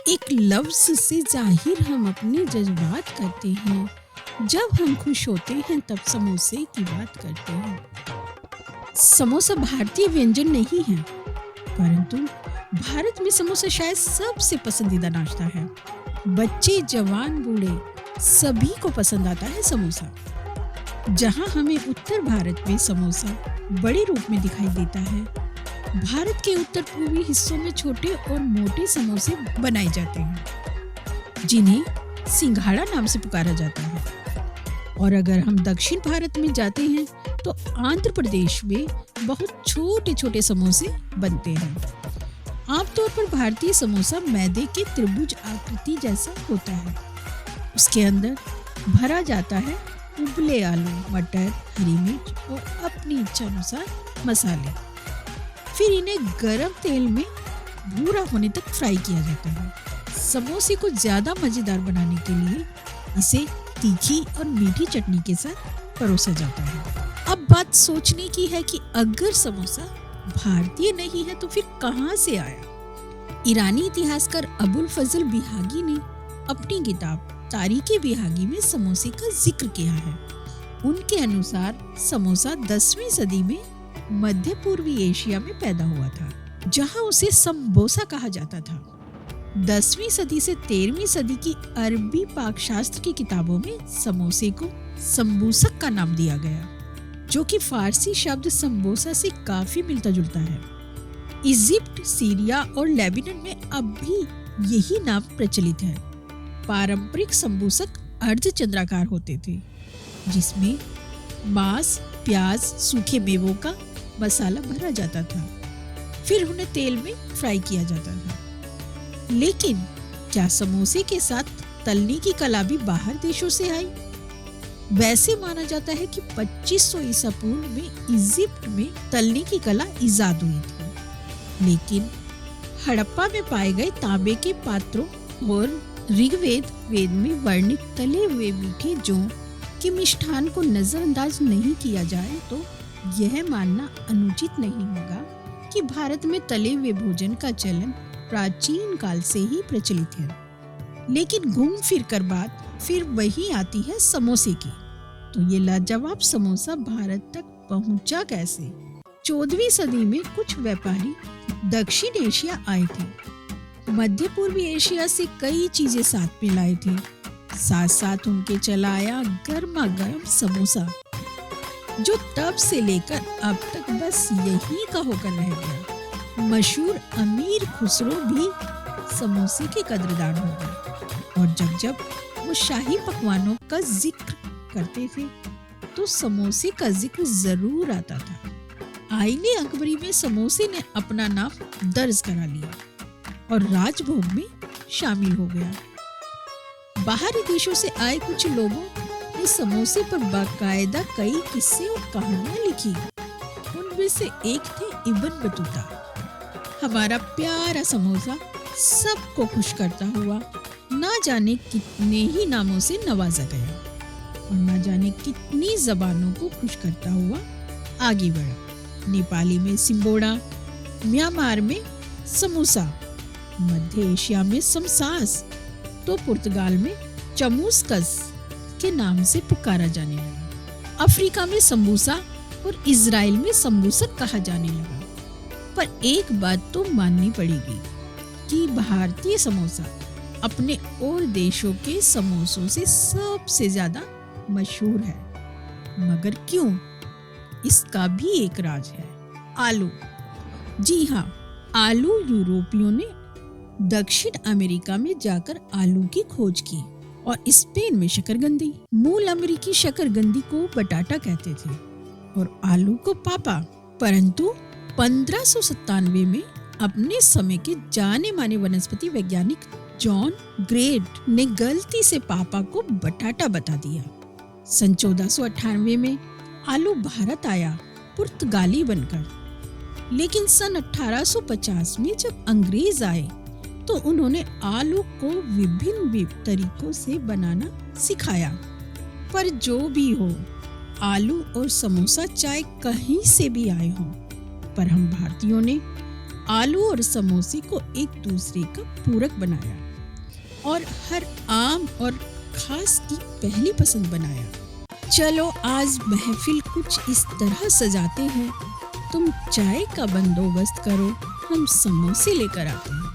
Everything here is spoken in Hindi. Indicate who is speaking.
Speaker 1: एक लफ्ज से जाहिर हम अपने जज्बात करते हैं। जब हम खुश होते हैं तब समोसे की बात करते हैं। समोसा भारतीय व्यंजन नहीं है, परंतु भारत में समोसा शायद सबसे पसंदीदा नाश्ता है। बच्चे, जवान, बूढ़े सभी को पसंद आता है समोसा। जहां हमें उत्तर भारत में समोसा बड़े रूप में दिखाई देता है, भारत के उत्तर पूर्वी हिस्सों में छोटे और मोटे समोसे बनाए जाते हैं, जिन्हें सिंघाड़ा नाम से पुकारा जाता है। और अगर हम दक्षिण भारत में जाते हैं तो आंध्र प्रदेश में बहुत छोटे छोटे समोसे बनते हैं। आमतौर पर भारतीय समोसा मैदे के त्रिभुज आकृति जैसा होता है। उसके अंदर भरा जाता है उबले आलू, मटर, हरी मिर्च और अपनी इच्छा अनुसार मसाले। फिर इन्हें गरम तेल में भूरा होने तक फ्राई किया जाता है। समोसे को ज्यादा मजेदार बनाने के लिए इसे तीखी और मीठी चटनी के साथ परोसा जाता है। अब बात सोचने की है कि अगर समोसा भारतीय नहीं है तो फिर कहां से आया? ईरानी इतिहासकार अबुल फजल बिहागी ने अपनी किताब तारीखे बिहागी में समोसे का जिक्र किया है। उनके अनुसार समोसा 10वीं सदी में मध्य पूर्वी एशिया में पैदा हुआ था, जहां उसे संबोसा कहा जाता था। 10वीं सदी से 13वीं सदी की अरबी पाकशास्त्र की किताबों में समोसे को संबूसक का नाम दिया गया, जो कि फारसी शब्द संबोसा से काफी मिलता जुलता है। इजिप्ट, सीरिया और लेबनान में अब भी यही नाम प्रचलित है। पारंपरिक संबूसक अर्धचंद्राकार होते थे, जिसमें मांस, प्याज, सूखे मेवों का मसाला भरा जाता था। फिर उन्हें तेल में फ्राई किया जाता था। लेकिन क्या समोसे के साथ तलने की कला भी बाहर देशों से आई? वैसे माना जाता है कि 2500 ईसा पूर्व में इजिप्ट में तलने की कला इजाद हुई थी। लेकिन हड़प्पा में पाए गए तांबे के पात्रों और ऋग्वेद वेद में वर्णित तले हुए मीठे जौ के मिष्ठान को नजरअंदाज नहीं किया जाए तो यह मानना अनुचित नहीं होगा कि भारत में तले हुए भोजन का चलन प्राचीन काल से ही प्रचलित है। लेकिन घूम फिर कर बात फिर वही आती है समोसे की। तो ये लाजवाब समोसा भारत तक पहुंचा कैसे? 14वीं सदी में कुछ व्यापारी दक्षिण एशिया आए थे। मध्य पूर्वी एशिया से कई चीजें साथ में लाए थे। साथ साथ उनके चला आया गर्मा गर्म समोसा, जो तब से लेकर अब तक बस यही का होकर रह गया। मशहूर अमीर खुसरो भी समोसे के कदरदान हो गए। और जब जब वो शाही पकवानों का जिक्र करते थे तो समोसे का जिक्र जरूर आता था। आईने अकबरी में समोसे ने अपना नाम दर्ज करा लिया और राजभोग में शामिल हो गया। बाहरी देशों से आए कुछ लोगों ने समोसे पर बाकायदा कई किस्से और कहानियां लिखी। उनमें से एक थे इब्न बतूता। हमारा प्यारा समोसा सबको खुश करता हुआ ना जाने कितने ही नामों से नवाजा गया और ना जाने कितनी जबानों को खुश करता हुआ आगे बढ़ा। नेपाली में सिम्बोड़ा, म्यांमार में समोसा, मध्य एशिया में समसास, तो पुर्तगाल में चमूसकस के नाम से पुकारा जाने लगा। अफ्रीका में समबूसा और इजराइल में संबूसक कहा जाने लगा। पर एक बात तो माननी पड़ेगी कि भारतीय समोसा अपने और देशों के समोसों से सबसे ज्यादा मशहूर है। मगर क्यों? इसका भी एक राज है। आलू। जी हाँ, आलू यूरोपियों ने दक्षिण अमेरिका में जाकर आलू की खोज की और स्पेन में शकरकंदी। मूल अमेरिकी शकरकंदी को बटाटा कहते थे और आलू को पापा। परंतु 1597 में अपने समय के जाने माने वनस्पति वैज्ञानिक जॉन ग्रेट ने गलती से पापा को बटाटा बता दिया। सन 1498 में आलू भारत आया पुर्तगाली बनकर। लेकिन सन 1850 में जब अंग्रेज आए तो उन्होंने आलू को विभिन्न तरीकों से बनाना सिखाया। पर जो भी हो, आलू और समोसा चाय कहीं से भी आए हों, पर हम भारतीयों ने आलू और समोसे को एक दूसरे का पूरक बनाया और हर आम और खास की पहली पसंद बनाया। चलो आज महफिल कुछ इस तरह सजाते हैं, तुम चाय का बंदोबस्त करो, हम समोसे लेकर आते हैं।